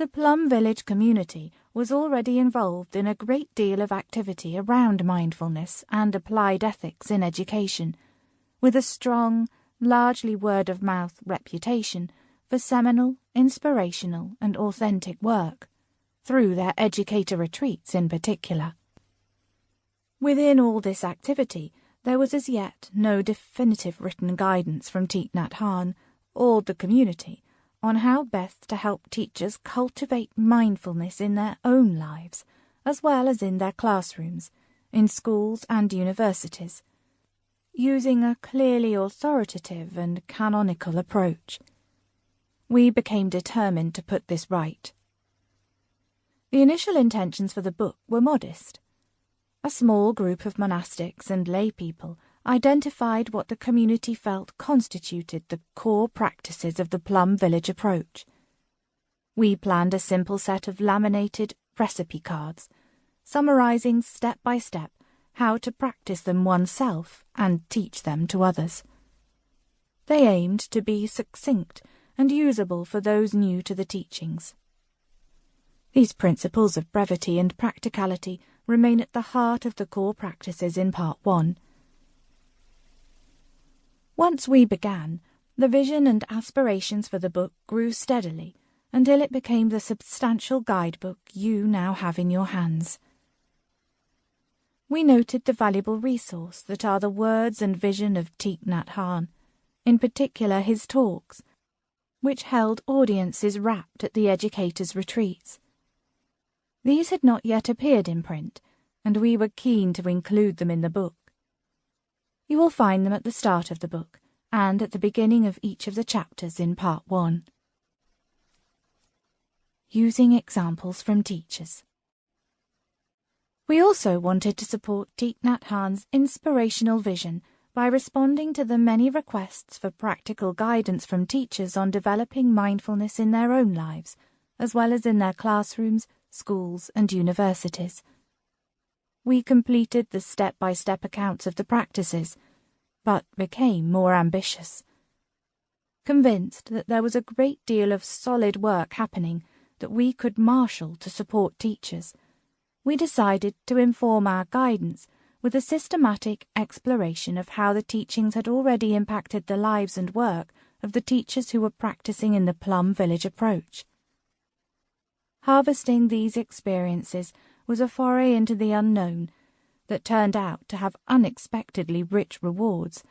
The Plum Village community was already involved in a great deal of activity around mindfulness and applied ethics in education, with a strong, largely word-of-mouth reputation for seminal, inspirational and authentic work, through their educator retreats in particular. Within all this activity, there was as yet no definitive written guidance from Thich Nhat Hanh or the community on how best to help teachers cultivate mindfulness in their own lives, as well as in their classrooms, in schools and universities, using a clearly authoritative and canonical approach. We became determined to put this right. The initial intentions for the book were modest. A small group of monastics and lay people identified what the community felt constituted the core practices of the Plum Village approach. We planned a simple set of laminated recipe cards, summarizing step by step how to practice them oneself and teach them to others. They aimed to be succinct and usable for those new to the teachings. These principles of brevity and practicality remain at the heart of the core practices in Part 1. Once we began, the vision and aspirations for the book grew steadily until it became the substantial guidebook you now have in your hands. We noted the valuable resource that are the words and vision of Thich Nhat Hanh, in particular his talks, which held audiences rapt at the educators' retreats. These had not yet appeared in print, and we were keen to include them in the book. You will find them at the start of the book, and at the beginning of each of the chapters in Part 1. Using examples from teachers. We also wanted to support Thich Nhat Hanh's inspirational vision by responding to the many requests for practical guidance from teachers on developing mindfulness in their own lives, as well as in their classrooms, schools and universities. We completed the step-by-step accounts of the practices, but became more ambitious. Convinced that there was a great deal of solid work happening that we could marshal to support teachers, we decided to inform our guidance with a systematic exploration of how the teachings had already impacted the lives and work of the teachers who were practicing in the Plum Village approach. Harvesting these experiences was a foray into the unknown that turned out to have unexpectedly rich rewards,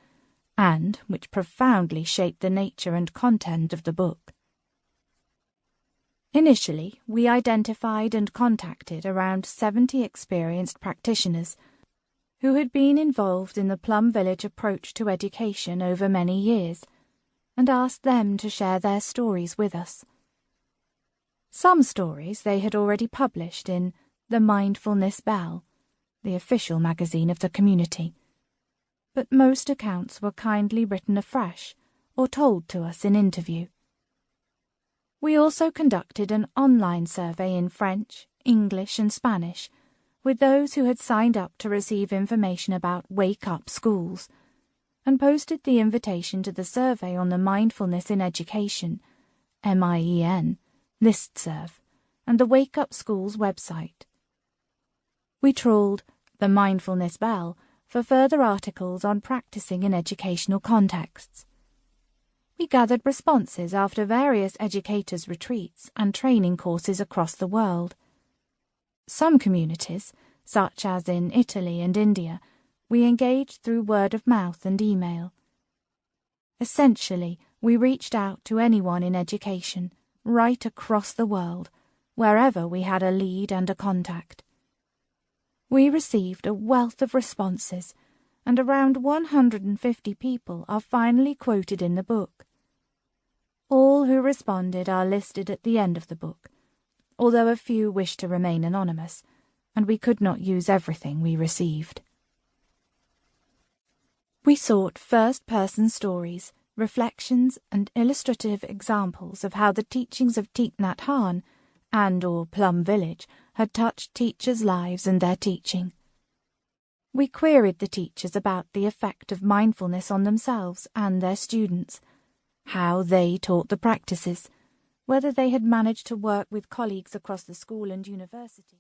and which profoundly shaped the nature and content of the book. Initially, we identified and contacted around 70 experienced practitioners who had been involved in the Plum Village approach to education over many years, and asked them to share their stories with us. Some stories they had already published in The Mindfulness Bell, the official magazine of the community, but most accounts were kindly written afresh or told to us in interview. We also conducted an online survey in French, English and Spanish with those who had signed up to receive information about Wake Up Schools, and posted the invitation to the survey on the Mindfulness in Education (MIEN) listserv and the Wake Up Schools website. We trawled the Mindfulness Bell for further articles on practicing in educational contexts. We gathered responses after various educators' retreats and training courses across the world. Some communities, such as in Italy and India, we engaged through word of mouth and email. Essentially, we reached out to anyone in education, right across the world, wherever we had a lead and a contact. We received a wealth of responses, and around 150 people are finally quoted in the book. All who responded are listed at the end of the book, although a few wish to remain anonymous, and we could not use everything we received. We sought first-person stories, reflections, and illustrative examples of how the teachings of Thich Nhat Hanh and/or Plum Village had touched teachers' lives and their teaching. We queried the teachers about the effect of mindfulness on themselves and their students, how they taught the practices, whether they had managed to work with colleagues across the school and university.